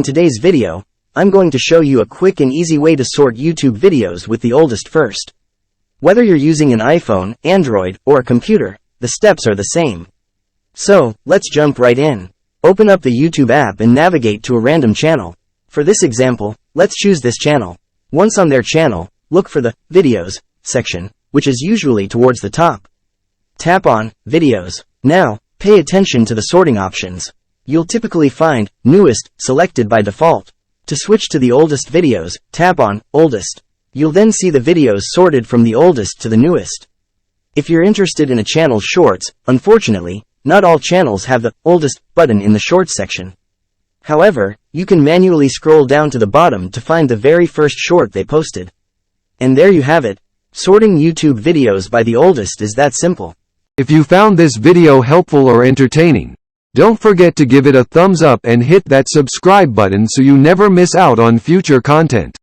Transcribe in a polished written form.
In today's video, I'm going to show you a quick and easy way to sort YouTube videos with the oldest first. Whether you're using an iPhone, Android, or a computer, the steps are the same. So, let's jump right in. Open up the YouTube app and navigate to a random channel. For this example, let's choose this channel. Once on their channel, look for the Videos section, which is usually towards the top. Tap on Videos. Now, pay attention to the sorting options. You'll typically find Newest selected by default. To switch to the oldest videos, tap on Oldest. You'll then see the videos sorted from the oldest to the newest. If you're interested in a channel's shorts, unfortunately, not all channels have the Oldest button in the Shorts section. However, you can manually scroll down to the bottom to find the very first short they posted. And there you have it. Sorting YouTube videos by the oldest is that simple. If you found this video helpful or entertaining, don't forget to give it a thumbs up and hit that subscribe button so you never miss out on future content.